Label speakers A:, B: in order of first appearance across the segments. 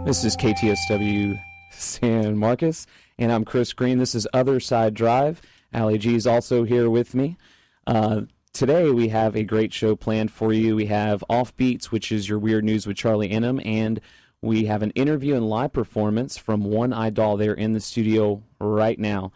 A: This is Ktsw San Marcos, and I'm Chris Green. This is Other Side Drive. Ali G is also here with me. Today we have a great show planned for you. We have Offbeats, which is your Weird News with Charlie Inham, and we have an interview and live performance from One Eye Doll. They're in the studio right now.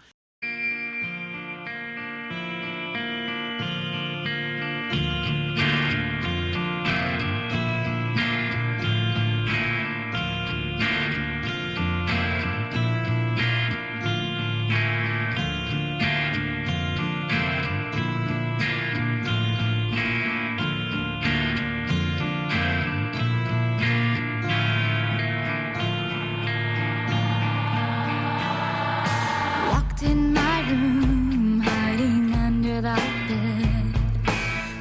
B: In my room, hiding under the bed,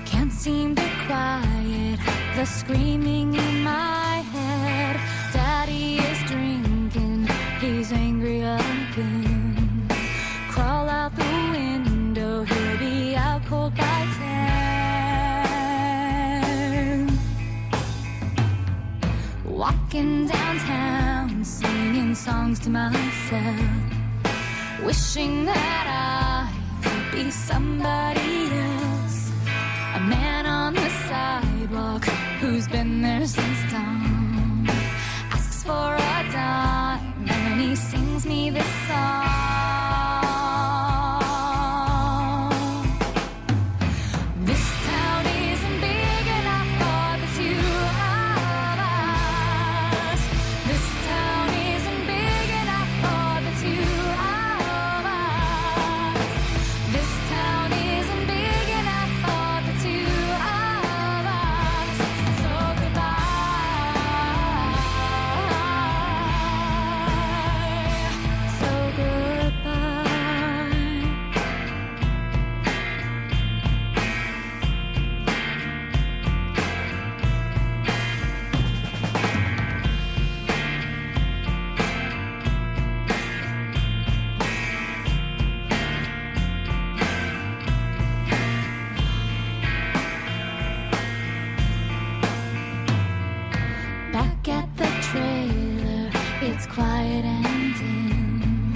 B: can't seem to quiet the screaming in my head. Daddy is drinking, he's angry again. Crawl out the window, he'll be out cold by 10. Walking downtown, singing songs to myself, wishing that I could be somebody else. A man on the sidewalk who's been there since dawn asks for a dime and he sings me this song. This town isn't big enough for the two of us. This town isn't big enough for the two of us. Back at the trailer, it's quiet and dim.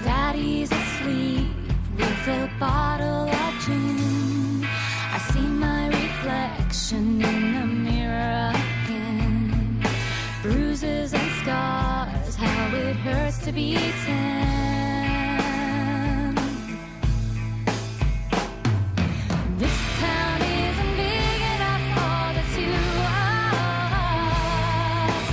B: Daddy's asleep with a bottle of gin. I see my reflection in the mirror again. Bruises and scars, how it hurts to be 10. This town isn't big enough for the two of us.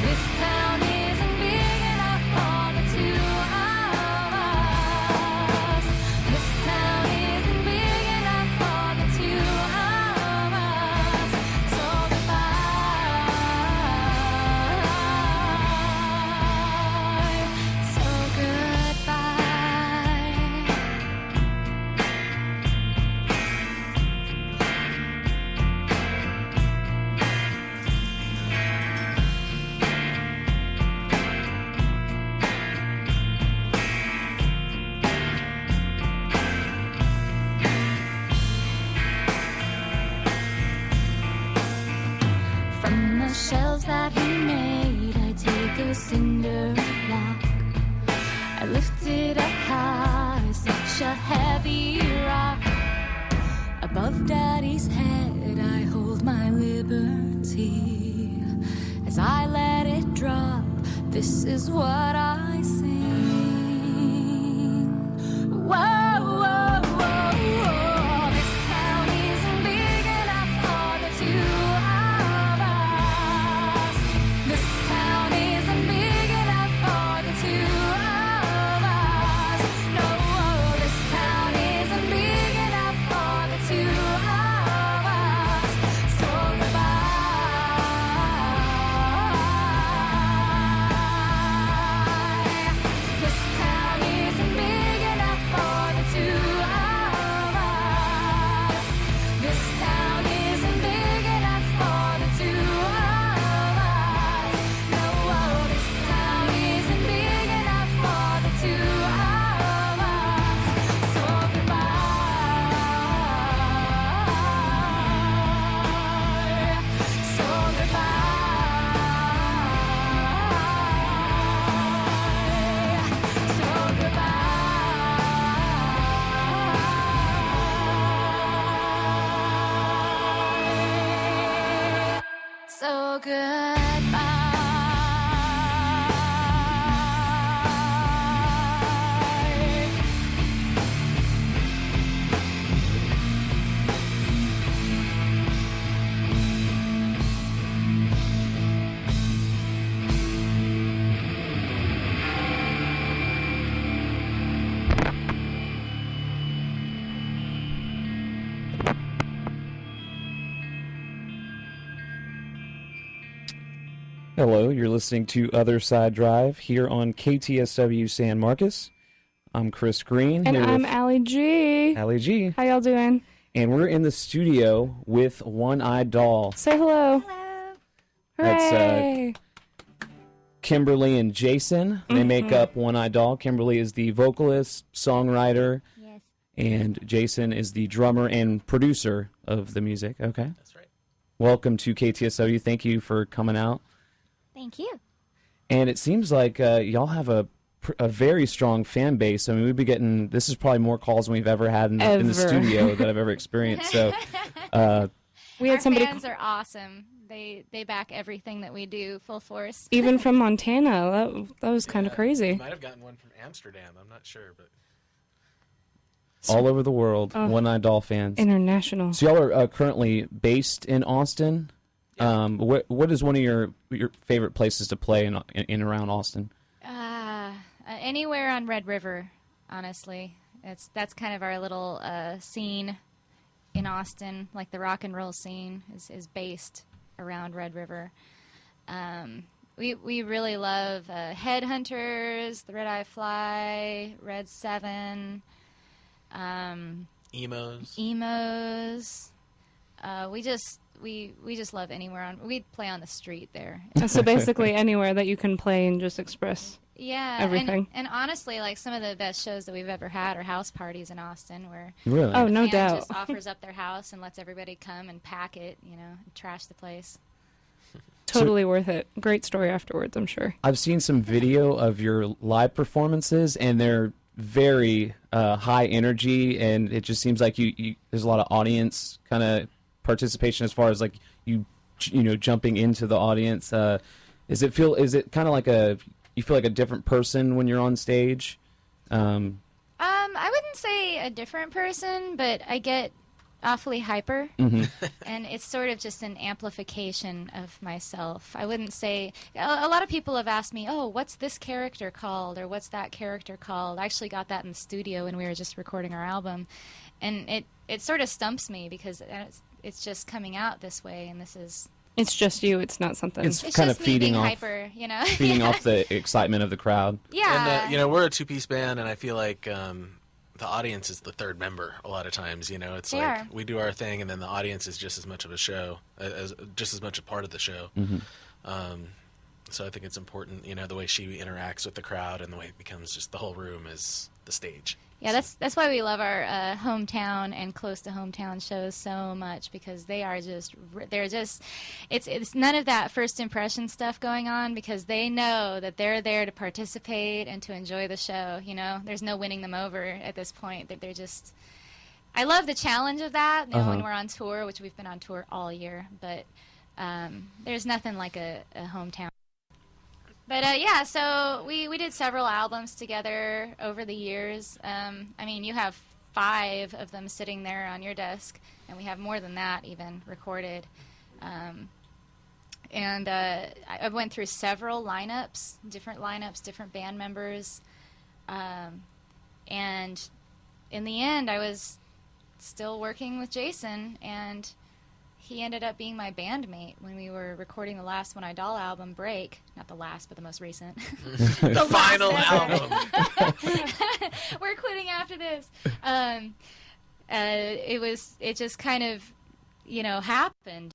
B: This town isn't big enough for the two of us. This town isn't big enough for the two of us. So goodbye. So goodbye. From the shelves that he made, I take a cinder block. I lift it up high, such a heavy rock. Above Daddy's head, I hold my liberty. As I let it drop, this is what I sing. Whoa, whoa, whoa, whoa. This town isn't big enough for the two of us. This town isn't big enough for the two of us. No, this town isn't big enough for the two of us. So goodbye. So goodbye.
A: Hello, you're listening to Other Side Drive here on KTSW San Marcos. I'm Chris Green.
C: And
A: here
C: I'm
A: with
C: Allie G.
A: Allie G.
C: How y'all doing?
A: And we're in the studio with One-Eyed Doll.
C: Say hello.
B: Hello.
A: That's,
C: Hooray.
A: Kimberly and Jason. They make up One-Eyed Doll. Kimberly is the vocalist, songwriter,
B: Yes.
A: and Jason is the drummer and producer of the music. Okay.
D: That's right.
A: Welcome to KTSW. Thank you for coming out.
B: Thank you.
A: And it seems like y'all have a very strong fan base. I mean, we've been getting, this is probably more calls than we've ever had in the
C: Ever.
A: studio that I've ever experienced. So,
C: We had
B: Our
C: somebody
B: fans are awesome. They back everything that we do full force.
C: even from Montana. That was kind of
D: We
C: crazy.
D: might have gotten one from Amsterdam. I'm not sure, but
A: all over the world, One-Eyed Doll fans.
C: International.
A: So y'all are currently based in Austin. What is one of your favorite places to play in around Austin?
B: Anywhere on Red River, honestly. That's kind of our little scene in Austin. Like the rock and roll scene is based around Red River. We really love Headhunters, The Red Eye Fly, Red 7,
D: emos.
B: we just love anywhere on. We play on the street there.
C: So basically anywhere that you can play and just express.
B: Yeah,
C: Everything.
B: And honestly, like some of the best shows that we've ever had are house parties in Austin, where
A: Really?
C: Oh, no
B: band
C: doubt.
B: just offers up their house and lets everybody come and pack it, and trash the place.
C: Totally worth it. Great story afterwards, I'm sure.
A: I've seen some video of your live performances, and they're very high energy, and it just seems like you there's a lot of audience kind of participation as far as like you jumping into the audience. Is it kind of like you feel like a different person when you're on stage?
B: I wouldn't say a different person, but I get awfully hyper, and it's sort of just an amplification of myself. I wouldn't say a lot of people have asked me, "Oh, what's this character called?" or "What's that character called?" I actually got that in the studio when we were just recording our album, and it sort of stumps me because it's just coming out this way, and this is.
C: It's just you. It's not something.
A: It's
B: It's
A: kind
B: just
A: of
B: me
A: feeding
B: being
A: off
B: hyper,
A: feeding off the excitement of the crowd.
B: Yeah.
D: And we're a two-piece band, and I feel like the audience is the third member a lot of times. It's
B: They
D: like
B: are.
D: we do our thing, and then the audience is just as much of a show, as just as much a part of the show. So I think it's important, the way she interacts with the crowd and the way it becomes just the whole room is the stage.
B: Yeah, that's why we love our hometown and close to hometown shows so much, because they're just it's none of that first impression stuff going on, because they know that they're there to participate and to enjoy the show. There's no winning them over at this point. They're just. I love the challenge of that. When we're on tour, which we've been on tour all year, but there's nothing like a hometown. But so we did several albums together over the years. You have 5 of them sitting there on your desk, and we have more than that even recorded. I went through several lineups, different band members. And in the end, I was still working with Jason, and he ended up being my bandmate when we were recording the last One-Eyed Doll album, Break. Not the last, but the most recent.
D: The final album.
B: We're quitting after this. It just kind of, happened.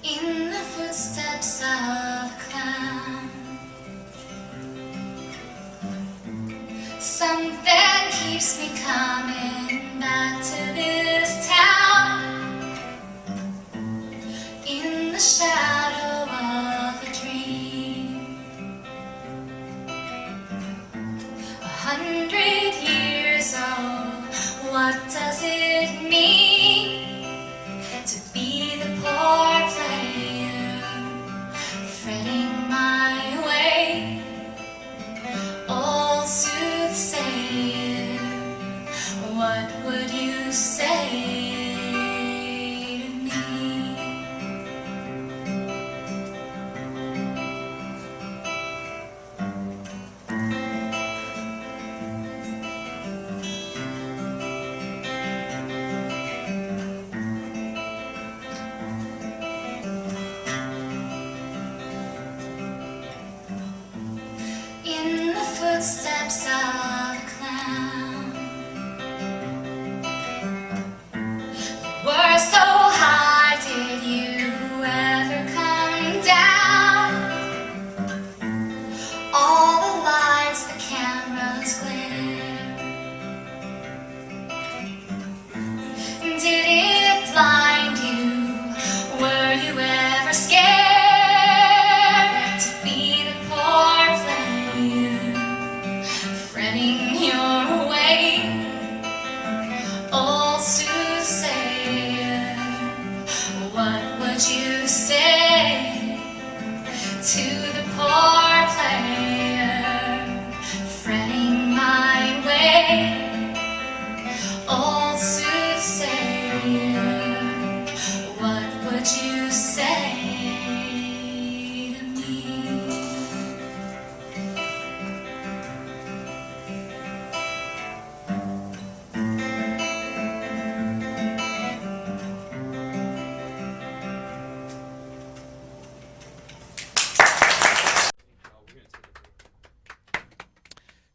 E: In the footsteps of a clown, something keeps me coming back to this town. the shadow of a dream. 100 years old, what does it mean to be the poor player, fretting my way? Old soothsayer, what would you say to me? In the footsteps of a clown, were so high, did you ever come down? All the lights, the cameras glare. Did it blind you? Were you ever scared to be the poor player, fretting your way? Old soothsayer, what would you say to the poor player, fretting my way? Old soothsayer, what would you say to me?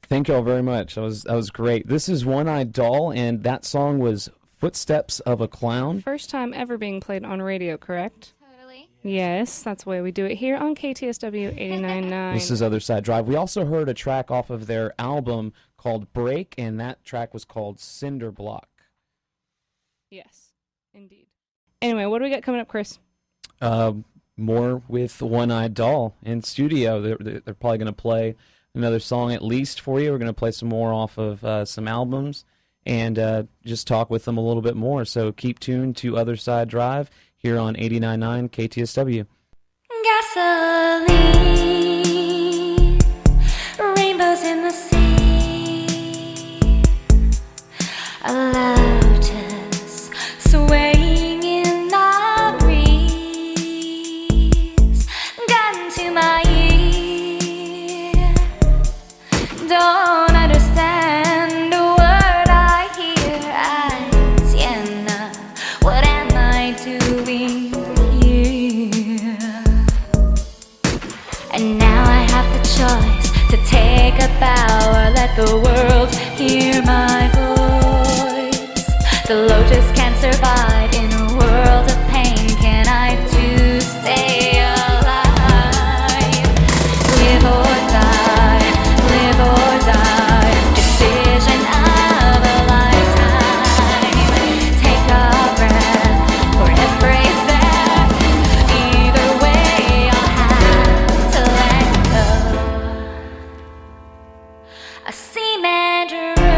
A: Thank you all very much. That was great. This is One-Eyed Doll, and that song was Footsteps of a Clown.
C: First time ever being played on radio, correct?
B: Totally.
C: Yes, that's the way we do it here on KTSW 89.9.
A: This is Other Side Drive. We also heard a track off of their album called Break, and that track was called Cinder Block.
C: Yes, indeed. Anyway, what do we got coming up, Chris?
A: More with One-Eyed Doll in studio. They're probably going to play another song at least for you. We're going to play some more off of some albums and just talk with them a little bit more. So keep tuned to Other Side Drive here on 89.9 KTSW.
B: Gasoline, rainbows in the sea, a lotus swaying in the breeze, gun to my ear, don't understand a word I hear. Tiana, what am I doing here? And now I have the choice to take a bow or let the world hear my voice. The lotus can't survive in a world of pain. Can I do stay alive? Live or die, live or die. Decision of a lifetime. Take a breath or embrace death. Either way, I'll have to let go. A cement room.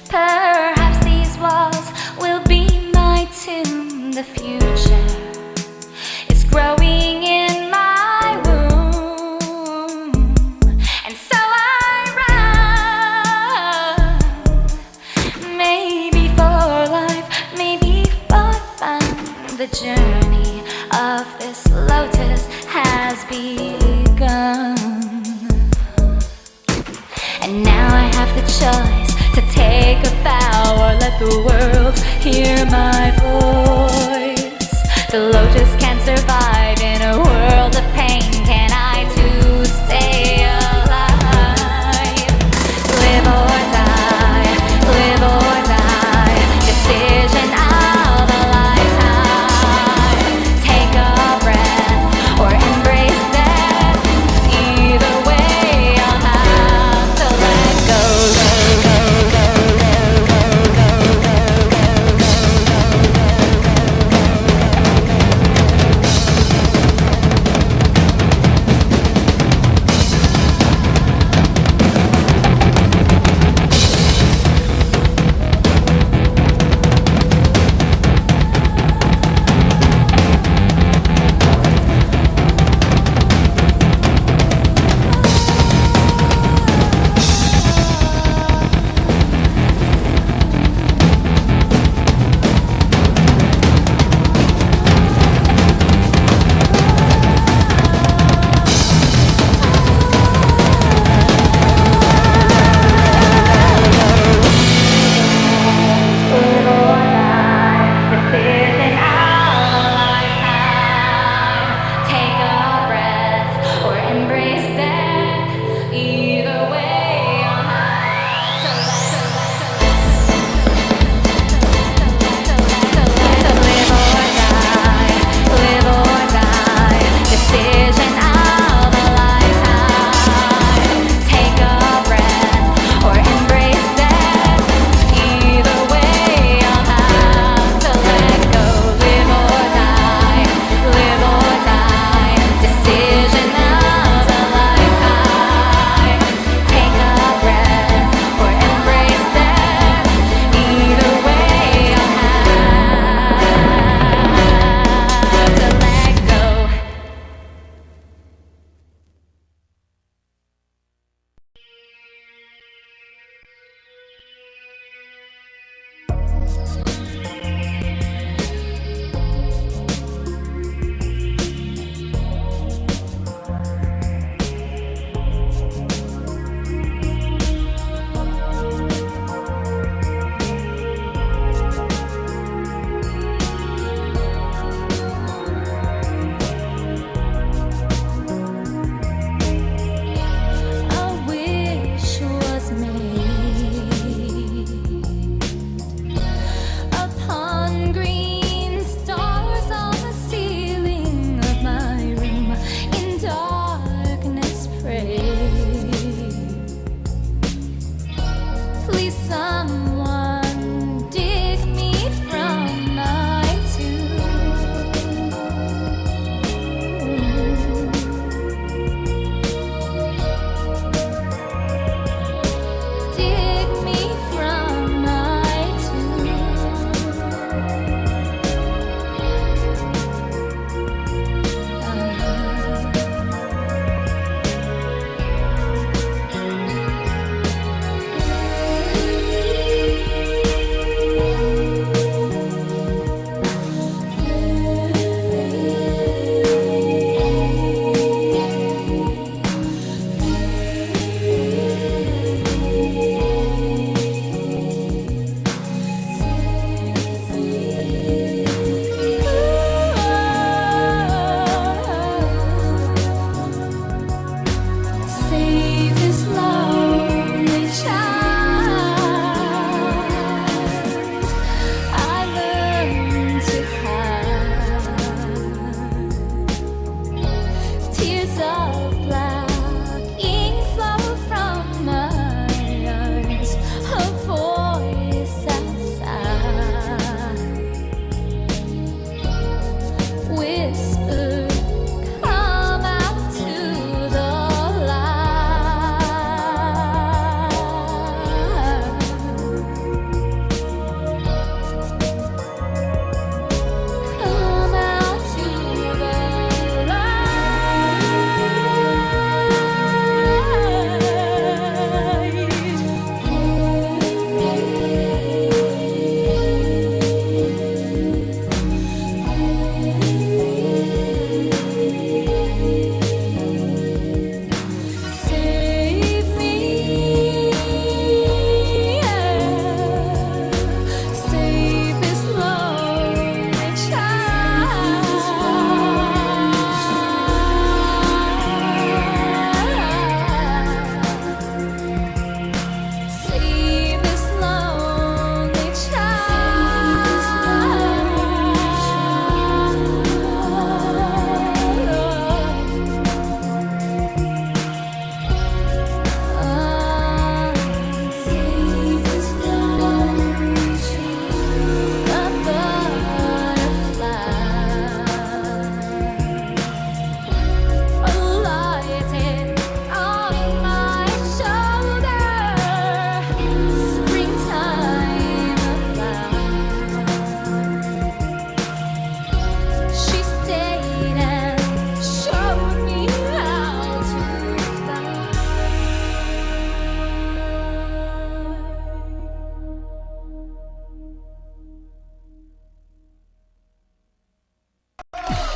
B: Perhaps these walls will be my tomb. The future is growing in my womb, and so I run. Maybe for life, maybe for fun. The journey of this lotus has begun. And now I have the choice to take a bow or let the world hear my voice. The lotus can't survive in a world of pain. Can I too stay alive? Live or die, live or die. Decision of a lifetime. Take a breath or embrace death. Either way, I'll have to let go.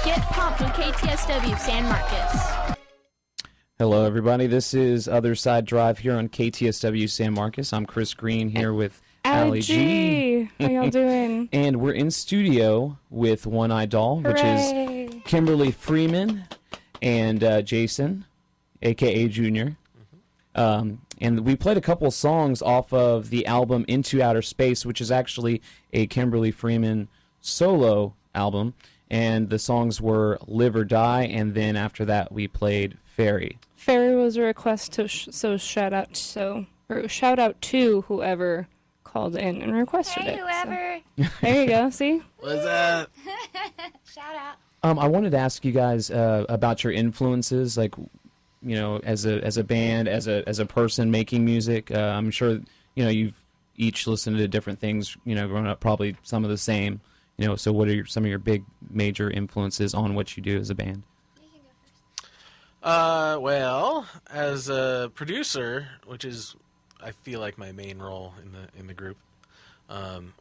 F: Get pumped with KTSW San Marcos.
A: Hello, everybody. This is Other Side Drive here on KTSW San Marcos. I'm Chris Green here with Allie G.
C: How y'all doing?
A: And we're in studio with One Eye Doll, which
C: Hooray.
A: is Kimberly Freeman and Jason, a.k.a. Junior. And we played a couple of songs off of the album Into Outer Space, which is actually a Kimberly Freeman solo album. And the songs were Live or Die, and then after that we played Fairy.
C: Fairy was a request to shout out to whoever called in and requested it.
F: whoever.
C: So. There you go. See?
D: What's that?
F: Shout out.
A: I wanted to ask you guys about your influences, like, you know, as a band, as a person making music. I'm sure, you know, you've each listened to different things, you know, growing up, probably some of the same. You know, so what are some of your big major influences on what you do as a band?
D: Well, as a producer, which is, I feel like my main role in the group,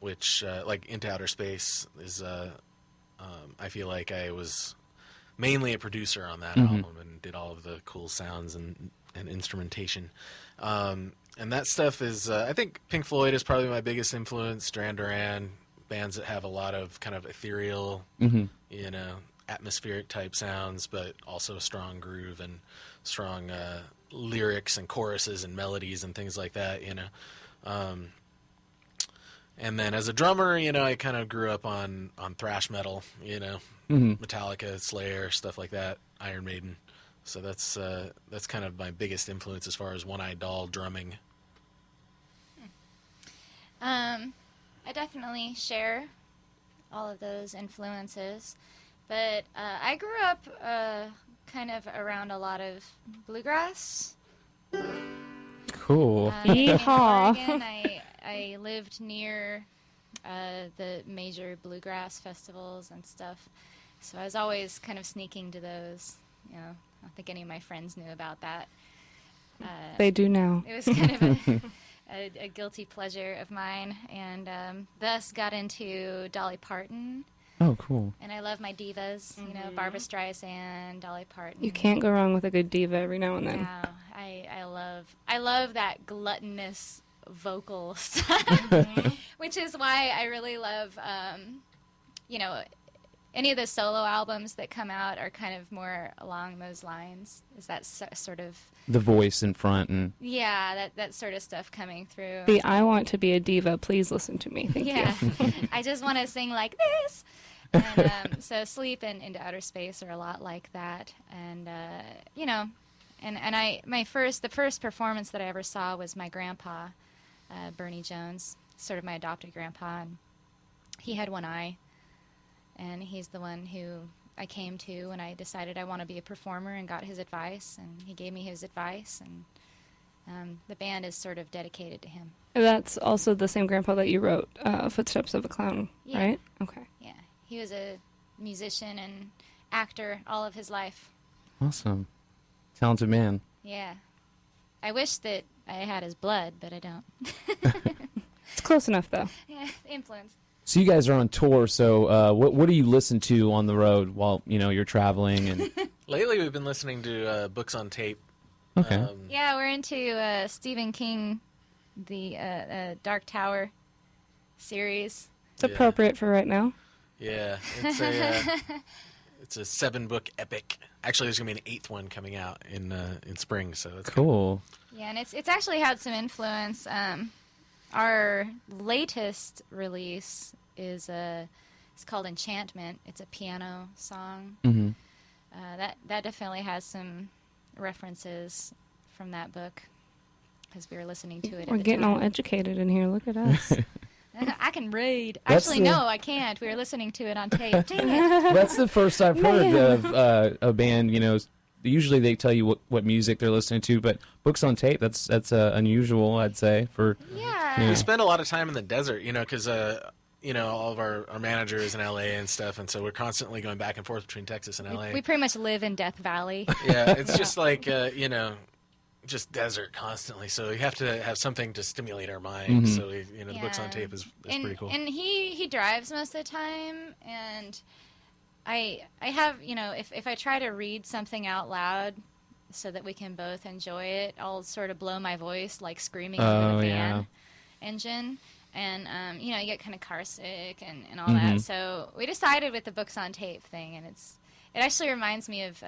D: which like Into Outer Space is, I feel like I was mainly a producer on that album and did all of the cool sounds and instrumentation. And that stuff is, I think Pink Floyd is probably my biggest influence. Duran Duran, bands that have a lot of kind of ethereal, you know, atmospheric type sounds, but also a strong groove and strong lyrics and choruses and melodies and things like that, you know. And then as a drummer, you know, I kind of grew up on thrash metal, you know, Metallica, Slayer, stuff like that, Iron Maiden. So that's kind of my biggest influence as far as One Eye Doll drumming.
F: I definitely share all of those influences, but I grew up kind of around a lot of bluegrass.
A: Cool.
F: In
C: Yeehaw.
F: Oregon, I lived near the major bluegrass festivals and stuff, so I was always kind of sneaking to those. You know, I don't think any of my friends knew about that.
C: They do now.
F: It was kind of a guilty pleasure of mine, and thus got into Dolly Parton.
A: Oh, cool.
F: And I love my divas, you know, Barbra Streisand, Dolly Parton.
C: You can't go wrong with a good diva every now and then.
F: Yeah, I love that gluttonous vocal stuff, which is why I really love, you know, any of the solo albums that come out are kind of more along those lines. Is that sort of
A: The voice in front and
F: yeah, that sort of stuff coming through.
C: The I want to be a diva, please listen to me. Thank
F: Yeah,
C: you.
F: I just want to sing like this. And so Sleep and Into Outer Space are a lot like that. And you know, and the first performance that I ever saw was my grandpa, Bernie Jones, sort of my adopted grandpa, and he had one eye, and he's the one who I came to when I decided I want to be a performer and got his advice, and he gave me his advice, and the band is sort of dedicated to him.
C: That's also the same grandpa that you wrote Footsteps of a Clown,
F: Yeah.
C: right? Okay.
F: Yeah, he was a musician and actor all of his life.
A: awesome. Talented man.
F: Yeah. I wish that I had his blood, but I don't.
C: It's close enough, though.
F: Yeah, influence.
A: So you guys are on tour, so what do you listen to on the road while, you know, you're traveling? And
D: Lately, we've been listening to books on tape.
A: Okay.
F: Yeah, we're into Stephen King, the Dark Tower series.
C: It's appropriate for right now.
D: Yeah, it's a 7-book epic. Actually, there's gonna be an 8th one coming out in spring, so that's
A: Cool.
F: Yeah, and it's actually had some influence. Our latest release is it's called Enchantment. It's a piano song.
A: Mm-hmm.
F: That definitely has some references from that book because we were listening to it.
C: We're
F: at the
C: getting
F: time.
C: all educated in here. Look at us.
F: I can read.
A: That's
F: Actually,
A: the-
F: no, I can't. We were listening to it on tape. Dang it.
A: That's the first I've heard of a band, you know. Usually they tell you what music they're listening to, but books on tape, that's unusual, I'd say. For
F: Yeah.
D: We spend a lot of time in the desert, you know, because you know, all of our manager is in LA and stuff, and so we're constantly going back and forth between Texas and LA.
F: We pretty much live in Death Valley.
D: Yeah, it's just like you know, just desert constantly. So we have to have something to stimulate our mind. So we, the books on tape is pretty cool.
F: And he drives most of the time, and I have, if I try to read something out loud so that we can both enjoy it, I'll sort of blow my voice like screaming over the fan engine. And, you get kind of car sick and all that. So we decided with the books on tape thing, and it actually reminds me of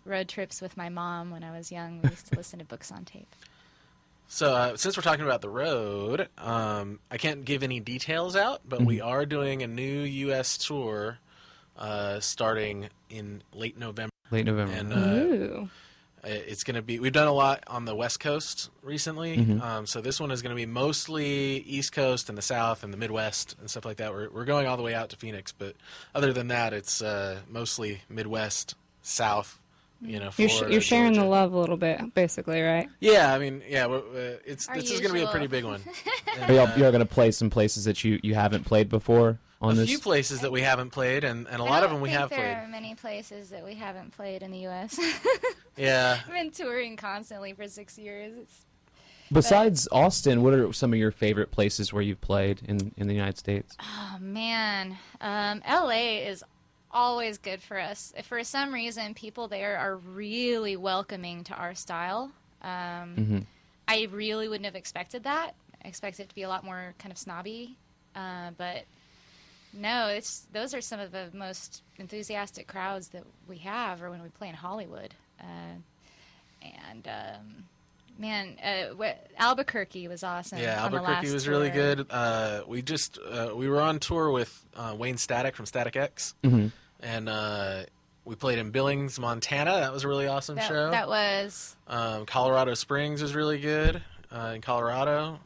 F: road trips with my mom when I was young. We used to listen to books on tape.
D: So since we're talking about the road, I can't give any details out, but we are doing a new U.S. tour starting in late November. And
C: Ooh.
D: it's going to be, we've done a lot on the West Coast recently, so this one is going to be mostly East Coast and the South and the Midwest and stuff like that. We're going all the way out to Phoenix, but other than that, it's mostly Midwest, South. Florida,
C: You're sharing
D: Georgia.
C: the love a little bit, basically, right?
D: Yeah, I mean, this is going to be a
F: usual.
D: pretty big one.
A: Are y'all going to play some places that you haven't played before on
D: A
A: this?
D: few places that we haven't played, and a lot of them we have
F: there
D: played.
F: are many places that we haven't played in the U.S.
D: Yeah.
F: I've been touring constantly for 6 years.
A: Besides Austin, what are some of your favorite places where you've played in the United States?
F: Oh, man. L.A. is always good for us. If for some reason people there are really welcoming to our style. I really wouldn't have expected that. I expected it to be a lot more kind of snobby. But no, those are some of the most enthusiastic crowds that we have, or when we play in Hollywood. Albuquerque was awesome.
D: Yeah,
F: on the
D: Albuquerque
F: last
D: was really
F: tour.
D: good. We were on tour with Wayne Static from Static X, and we played in Billings, Montana. That was a really awesome show.
F: That was
D: Colorado Springs was really good in Colorado.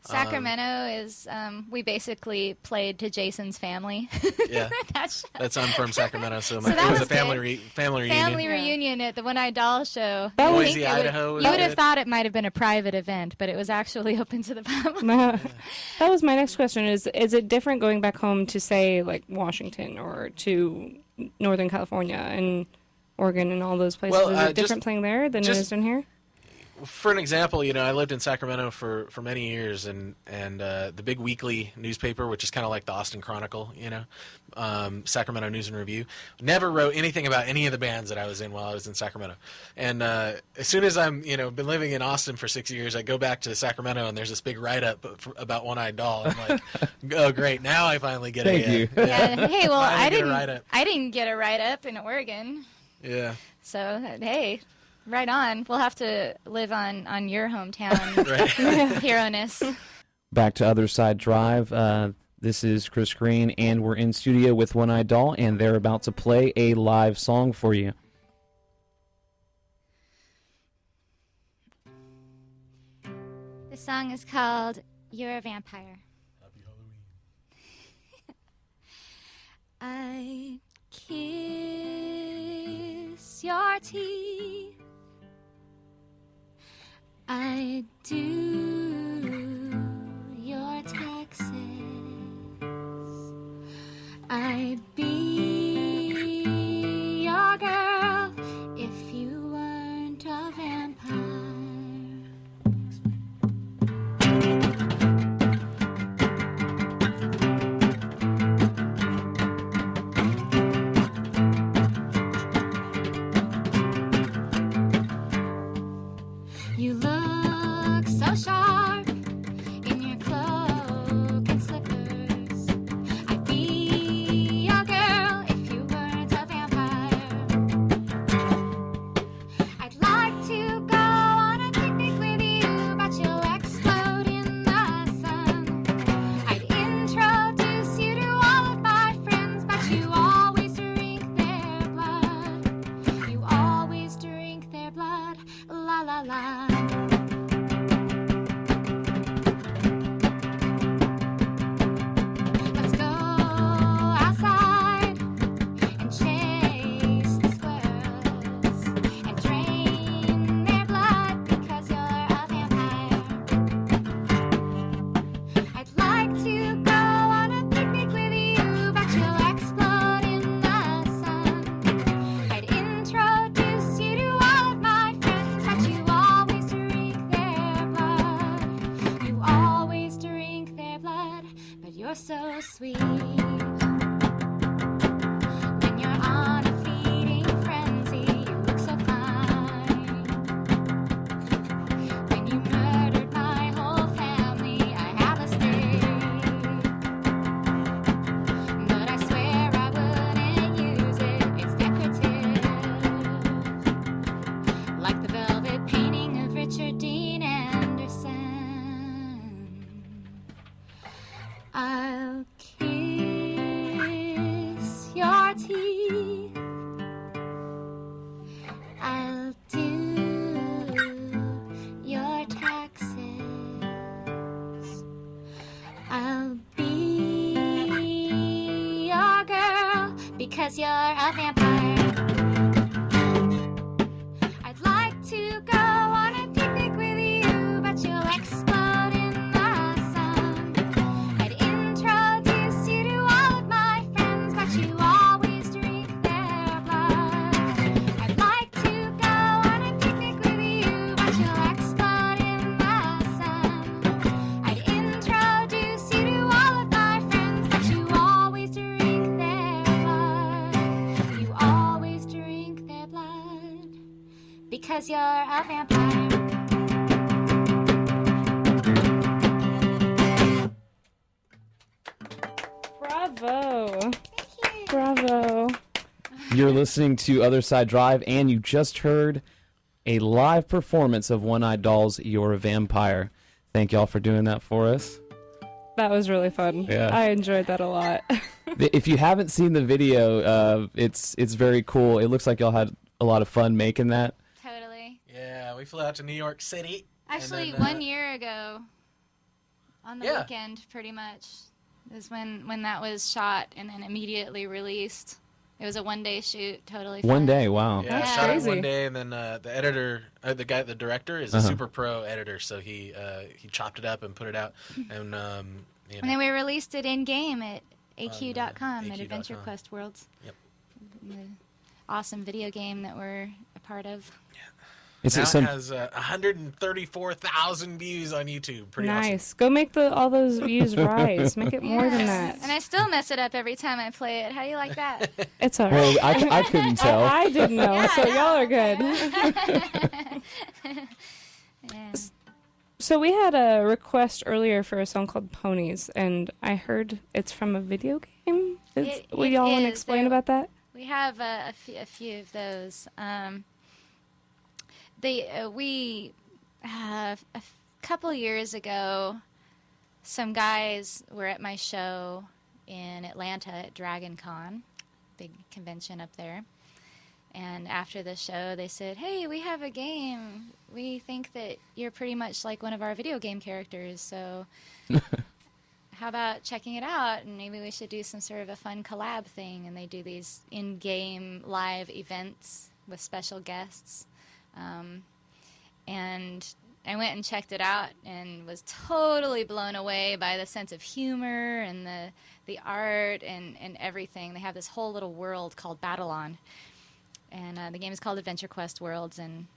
F: Sacramento is. We basically played to Jason's family.
D: Yeah, I'm from Sacramento, so
F: that
D: it was
F: was
D: a family
F: good.
D: family reunion.
F: Family reunion at the One Eyed Doll show.
C: That was-
D: Boise, Idaho.
F: You would have thought it might have been a private event, but it was actually open to the public.
C: That was my next question. Is it different going back home to, say, like Washington or to Northern California and Oregon and all those places?
D: Well,
C: is it different playing there than it is down here?
D: For an example, I lived in Sacramento for many years, and the big weekly newspaper, which is kind of like the Austin Chronicle, Sacramento News and Review, never wrote anything about any of the bands that I was in while I was in Sacramento. And as soon as I'm, been living in Austin for 6 years, I go back to Sacramento, and there's this big write-up about One Eyed Doll. I'm like, oh, great, now I finally get
A: Thank you.
F: Yeah. Hey, well,
D: Finally
F: I
D: get a write-up.
F: didn't get a write-up in Oregon,
D: Yeah.
F: so hey. Right on. We'll have to live on your hometown
D: Right.
F: hero-ness.
A: Back to Other Side Drive. This is Chris Green, and we're in studio with One Eyed Doll, and they're about to play a live song for you.
F: The song is called You're a Vampire.
D: Happy
F: I
D: Halloween.
F: kiss your teeth. I do your taxes. I'd be your girl if you weren't a vampire. because you're a vampire. I'd like to go on a picnic with you, but you'll explode in the sun. I'd introduce you to all of my friends, but you always drink their blood. I'd like to go on a picnic with you, but you'll explode in the sun. I'd introduce you to all of my friends, but you always drink their blood. You always drink their blood because you're a vampire.
C: Bravo. Bravo.
A: You're listening to Other Side Drive, and you just heard a live performance of One Eyed Doll's You're a Vampire. Thank y'all for doing that for us.
C: That was really fun.
A: Yeah.
C: I enjoyed that a lot.
A: If you haven't seen the video, it's very cool. It looks like y'all had a lot of fun making that.
F: Totally.
D: Yeah, we flew out to New York City. and
F: Actually,
D: then,
F: 1 year ago, on the
D: Yeah.
F: weekend, pretty much, is when that was shot and then immediately released. It was a 1-day shoot, totally.
A: One
F: fun.
A: day, wow.
D: Yeah,
F: That's
D: shot it
C: crazy.
D: one day, and then the editor, the director, is a
A: Uh-huh.
D: super pro editor, so he chopped it up and put it out, and
F: And then we released it in game at AQ.com at
D: AQ.com.
F: Adventure Quest Worlds.
D: Yep.
F: The awesome video game that we're a part of.
A: It's
D: now
A: some
D: it has 134,000 views on YouTube. Pretty
C: Nice. Go make all those views rise. Make it more than that.
F: And I still mess it up every time I play it. How do you like that?
C: It's all
A: well,
C: right.
A: I couldn't tell.
C: I didn't know,
F: Yeah,
C: so
F: I know.
C: y'all are good.
F: Yeah.
C: So we had a request earlier for a song called Ponies, and I heard it's from a video game. Would y'all want to
F: is.
C: explain
F: There-
C: about that?
F: We have a few of those. We a couple years ago, some guys were at my show in Atlanta at Dragon Con, big convention up there. And after the show, they said, "Hey, we have a game. We think that you're pretty much like one of our video game characters, so how about checking it out? And maybe we should do some sort of a fun collab thing." And they do these in-game live events with special guests. And I went and checked it out and was totally blown away by the sense of humor and the art and everything. They have this whole little world called Battlon. And the game is called Adventure Quest Worlds. And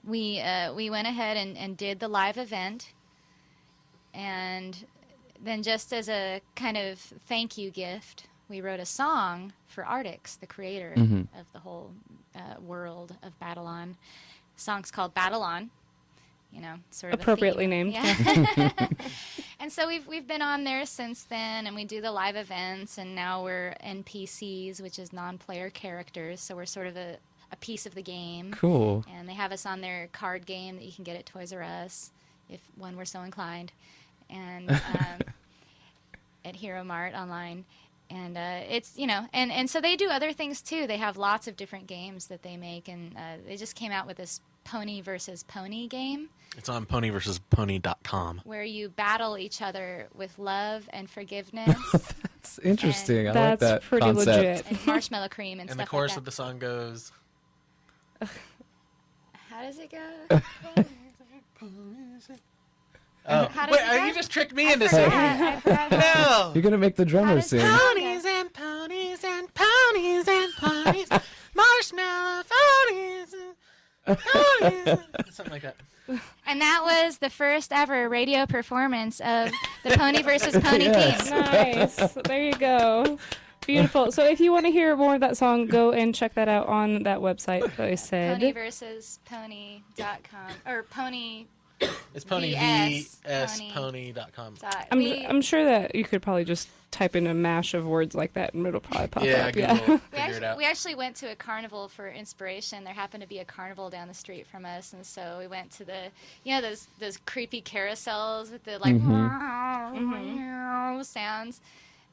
F: we went ahead and did the live event. And then just as a kind of thank you gift, we wrote a song for Artix, the creator of the whole world of Battlon. The song's called Battlon, sort of
C: Appropriately
F: a theme.
C: named.
F: Yeah. And so we've been on there since then, and we do the live events, and now we're NPCs, which is non-player characters, so we're sort of a piece of the game.
A: Cool.
F: And they have us on their card game that you can get at Toys R Us, if one were so inclined, and at Hero Mart online. And it's, and so they do other things too. They have lots of different games that they make, and they just came out with this Pony versus Pony game
D: It's on ponyversuspony.com.
F: where you battle each other with love and forgiveness
A: It's interesting. I like
C: That's
A: that
C: pretty
A: concept.
C: legit.
F: and marshmallow cream and
D: And the
F: stuff
D: chorus
F: like
D: of the song goes,
F: that. How does it go?
D: "Oh,
F: How does
D: wait,
F: it go?
D: you just tricked me into saying
F: I forgot how.
D: no."
A: You're gonna make the drummer
F: does
A: sing.
F: that-
D: Ponies and ponies and ponies and ponies, marshmallow ponies and ponies. Something like that.
F: And that was the first ever radio performance of the Pony versus Pony
A: Yes.
F: theme.
C: Nice. There you go. Beautiful. So if you want to hear more of that song, go and check that out on that website that I said.
F: Ponyversuspony.com or pony.
D: It's pony
F: VS,
D: pony.com.
C: I'm sure that you could probably just type in a mash of words like that and it'll probably pop
D: Yeah,
C: up.
D: Google, figure it out.
F: We actually went to a carnival for inspiration. There happened to be a carnival down the street from us, and so we went to the, those creepy carousels with the like sounds,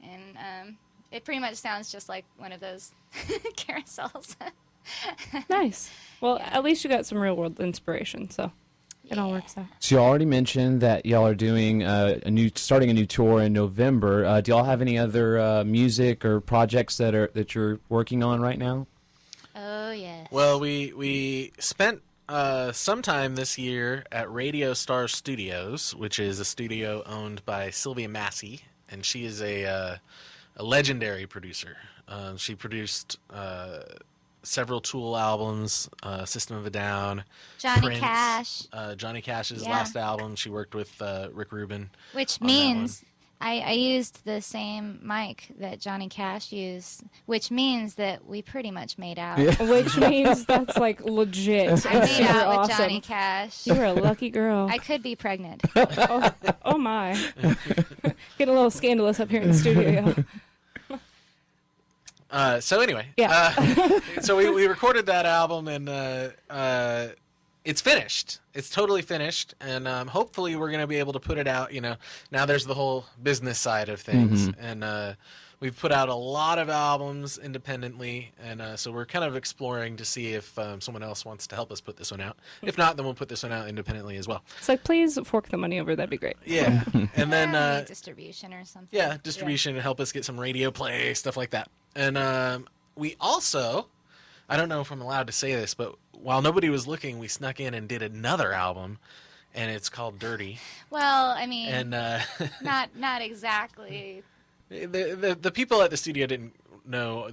F: and it pretty much sounds just like one of those carousels.
C: Nice. Well,
F: Yeah.
C: at least you got some real world inspiration. So It all works out.
A: So you already mentioned that y'all are doing starting a new tour in November. Do y'all have any other music or projects that you're working on right now?
F: Oh yes.
D: Well, we spent some time this year at Radio Star Studios, which is a studio owned by Sylvia Massey, and she is a legendary producer. She produced several Tool albums, System of a Down,
F: Johnny
D: Prince,
F: Cash.
D: Johnny Cash's
F: Yeah.
D: last album. She worked with Rick Rubin.
F: Which
D: on that
F: means I used the same mic that Johnny Cash used, which means that we pretty much made out.
C: Which means that's like legit.
F: I made
C: Super
F: out with
C: awesome.
F: Johnny Cash.
C: You're a lucky girl.
F: I could be pregnant.
C: Oh my. Getting a little scandalous up here in the studio.
D: So anyway,
C: Yeah.
D: so we recorded that album, and it's finished. It's totally finished, and hopefully we're going to be able to put it out. Now there's the whole business side of things, and we've put out a lot of albums independently, and so we're kind of exploring to see if someone else wants to help us put this one out. If not, then we'll put this one out independently as well.
C: It's like, please fork the money over. That'd be great.
D: Yeah, and then
F: Yeah, distribution or something.
D: yeah, distribution to help us get some radio play, stuff like that. And we also, I don't know if I'm allowed to say this, but while nobody was looking, we snuck in and did another album, and it's called Dirty.
F: Well, I mean,
D: And
F: not exactly.
D: the people at the studio didn't know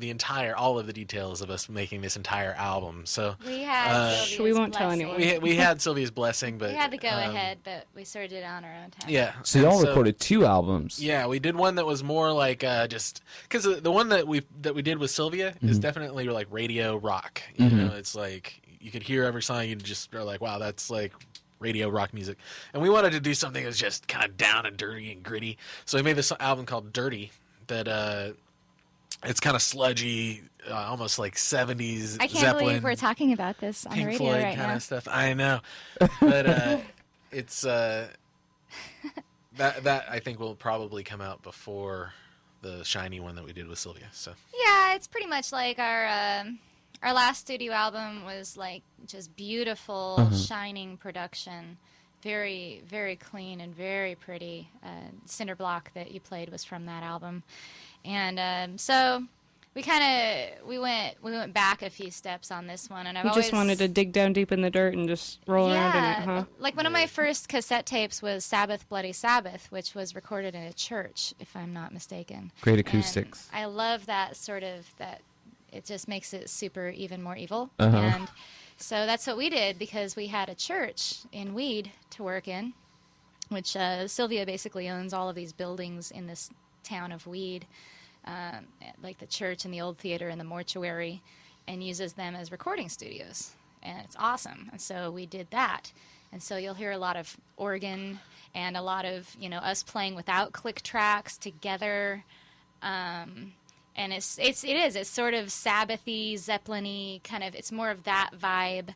D: all of the details of us making this entire album. So
F: We had Sylvia's
C: we won't tell
F: blessing.
C: anyone.
D: we had Sylvia's blessing, but
F: We had the go ahead, but we sort of did it on our own time.
D: Yeah.
A: So
D: and
A: y'all recorded 2 albums.
D: Yeah, we did one that was more like just because the one that we did with Sylvia is definitely like radio rock. You know, it's like you could hear every song, you just are like, wow, that's like radio rock music. And we wanted to do something that was just kind of down and dirty and gritty. So we made this album called Dirty that it's kind of sludgy, almost like 70s
F: I can't
D: Zeppelin,
F: believe we're talking about this on
D: Pink
F: the radio
D: Floyd
F: right
D: kind
F: now.
D: of stuff. I know, but it's that I think will probably come out before the shiny one that we did with Sylvia. So
F: Yeah, it's pretty much like our last studio album was like just beautiful, shining production, very, very clean and very pretty. Cinder Block that you played was from that album, and so we went back a few steps on this one, and I've
C: You
F: always
C: just wanted to dig down deep in the dirt and just roll around in it, huh?
F: Like one of my first cassette tapes was Sabbath Bloody Sabbath, which was recorded in a church, if I'm not mistaken.
A: Great
F: And
A: acoustics.
F: I love that sort of that. It just makes it super even more evil.
A: Uh-huh.
F: And so that's what we did because we had a church in Weed to work in, which Sylvia basically owns all of these buildings in this town of Weed, like the church and the old theater and the mortuary, and uses them as recording studios. And it's awesome. And so we did that. And so you'll hear a lot of organ and a lot of, us playing without click tracks together. And it's sort of Sabbathy, Zeppelin-y, kind of, it's more of that vibe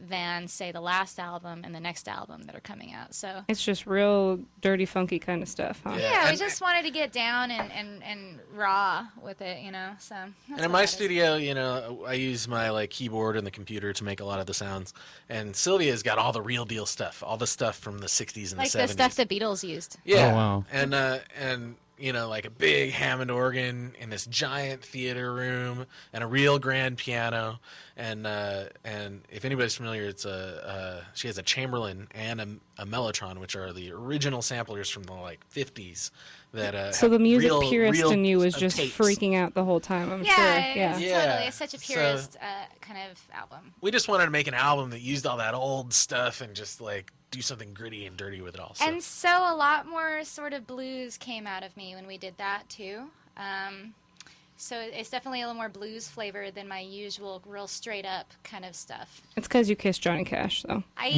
F: than, say, the last album and the next album that are coming out. So
C: It's just real dirty, funky kind of stuff, huh?
F: yeah, we
D: and-
F: just wanted to get down and raw with it, So that's
D: And in
F: what
D: my
F: that is.
D: studio, I use my like keyboard and the computer to make a lot of the sounds. And Sylvia's got all the real deal stuff, all the stuff from the 60s and
F: like
D: the
F: the
D: 70s.
F: stuff the Beatles used.
D: Yeah.
A: Oh, wow.
D: And like a big Hammond organ in this giant theater room and a real grand piano. And if anybody's familiar, it's she has a Chamberlain and a Mellotron, which are the original samplers from the like 50s. That
C: So the
D: have
C: music
D: real-
C: purist
D: real,
C: in you was just
D: tapes.
C: freaking out the whole time, I'm sure.
F: Yeah,
C: Yeah.
D: Yeah.
F: totally. It's such a
D: So-
F: purist kind of album.
D: We just wanted to make an album that used all that old stuff and just like do something gritty and dirty with it all. So.
F: And so a lot more sort of blues came out of me when we did that too. So it's definitely a little more blues flavor than my usual real straight up kind of stuff.
C: It's because you kissed Johnny Cash, though.
F: I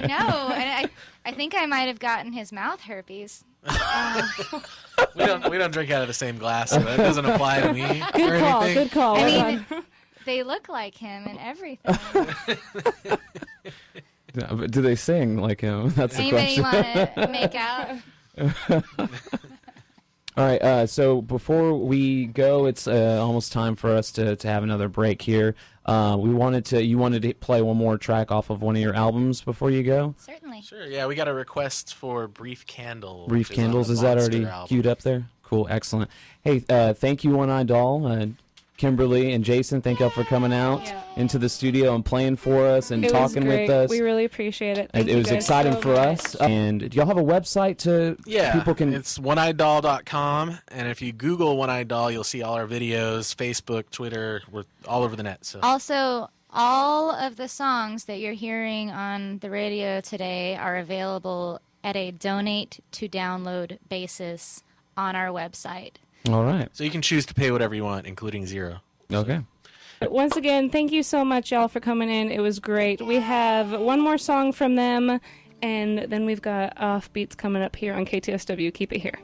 F: know, and I think I might have gotten his mouth herpes.
D: we don't drink out of the same glass, so that doesn't apply to me or
C: Good call,
D: anything.
C: good call.
F: I
C: Well
F: mean,
C: done.
F: they look like him and everything.
A: Yeah, but do they sing like him? That's the
F: Anybody
A: question.
F: want to make out?
A: All right, so before we go, it's almost time for us to have another break here. You wanted to play one more track off of one of your albums before you go?
F: Certainly.
D: Sure. Yeah, we got a request for Brief Candle.
A: Brief
D: which is on
A: Candles,
D: the
A: is that
D: Monster
A: already
D: album.
A: queued up there? Cool, excellent. Hey, thank you, One Eye Doll, Kimberly and Jason. Thank y'all for coming out into the studio and playing for us and
C: It was
A: talking
C: great.
A: with us.
C: We really appreciate it. Thank
A: It
C: you
A: was
C: guys
A: exciting
C: so
A: for
C: much.
A: us. And do y'all have a website to people can?
D: It's oneeyedoll.com, and if you Google One Eye Doll, you'll see all our videos, Facebook, Twitter. We're all over the net. So
F: Also, all of the songs that you're hearing on the radio today are available at a donate to download basis on our website.
A: All right.
D: So you can choose to pay whatever you want, including $0.
A: Okay.
C: But once again, thank you so much, y'all, for coming in. It was great. We have one more song from them, and then we've got Offbeats coming up here on KTSW. Keep it here.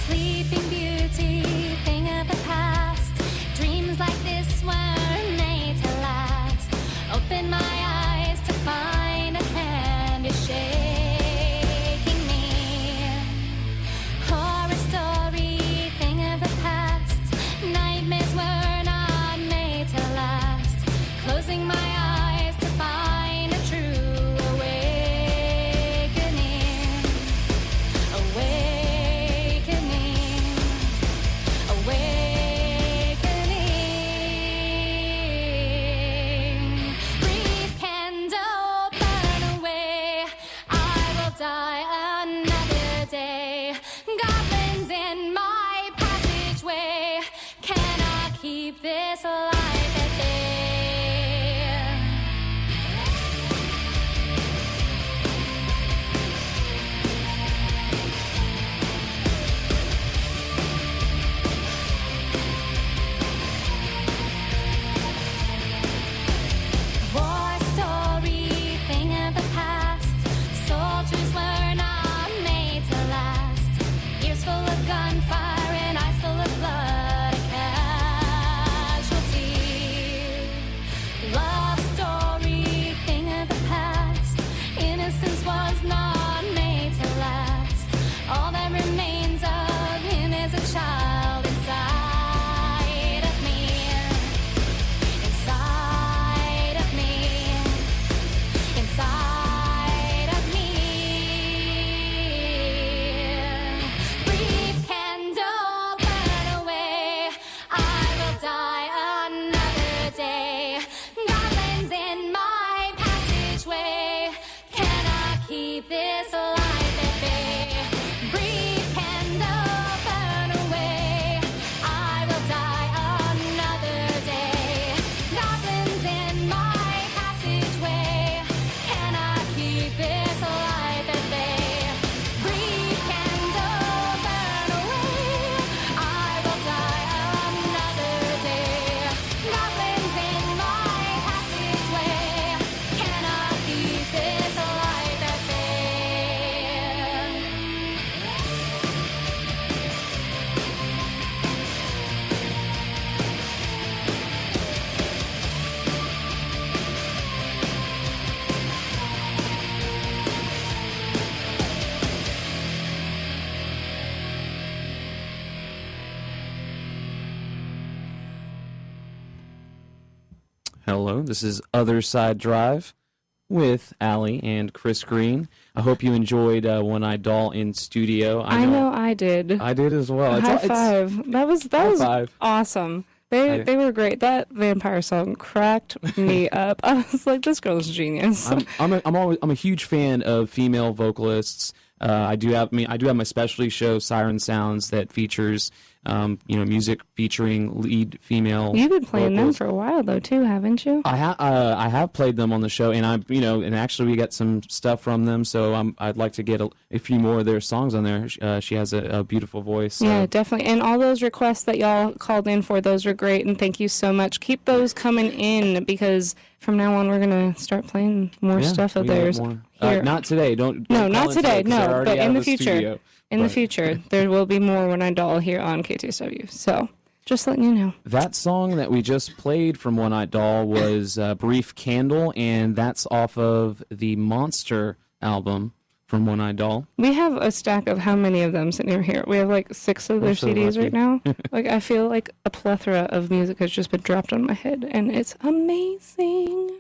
B: Sleeping Beauty, thing of the past. Dreams like this were made to last. Open my eyes to find a hand is shaking me. Horror story, thing of the past. Nightmares were not made to last. Closing my eyes to find a true awakening. Awakening. Brief candle, burn away. I will die another day. Goblins in my passageway. Cannot keep this life at bay. War story, thing of the past. Soldiers were not made to last. Ears full of gunfire and eyes full of blood. A casualty. Love story, thing of the past. Innocence was not made to last. All that remains of him is a child inside of me. Inside of me, inside of me. Brief candle, burn away. I will die another day. Goblins in my passageway. Cannot keep this life at bay. Brief candle, burn away. I will die another day. Goblins in my passageway. Cannot keep this life at bay. Brief candle, burn away. I will die another day. Goblins in my passageway. Cannot keep this life at bay.
A: Hello, this is Other Side Drive with Allie and Chris Green. I hope you enjoyed One Eye Doll in studio.
C: I know I did.
A: I did as well.
C: High five. That was
A: five.
C: awesome. They were great. That vampire song cracked me up. I was like, this girl's genius.
A: I'm a huge fan of female vocalists. I do have my specialty show Siren Sounds that features music featuring lead female.
C: You've been playing them
A: vocals.
C: for a while though too, haven't you?
A: I have played them on the show, and and actually we got some stuff from them, so I'd like to get a few more of their songs on there. She has a beautiful voice. So.
C: Yeah, definitely. And all those requests that y'all called in for, those were great, and thank you so much. Keep those coming in, because from now on we're gonna start playing more stuff of
A: we got
C: theirs.
A: more.
C: Here.
A: Not today. Don't
C: No,
A: call
C: not
A: in
C: today.
A: 'cause they're
C: No,
A: already
C: but
A: out
C: in
A: of
C: the future.
A: studio.
C: In the
A: But
C: future, there will be more One Eyed Doll here on KTSW. So, just letting you know.
A: that song that we just played from One Eyed Doll was "Brief Candle," and that's off of the Monster album from One Eyed Doll.
C: We have a stack of how many of them sitting here? We have like 6 of their
A: We're so
C: CDs
A: lucky.
C: right now. Like, I feel like a plethora of music has just been dropped on my head, and it's amazing.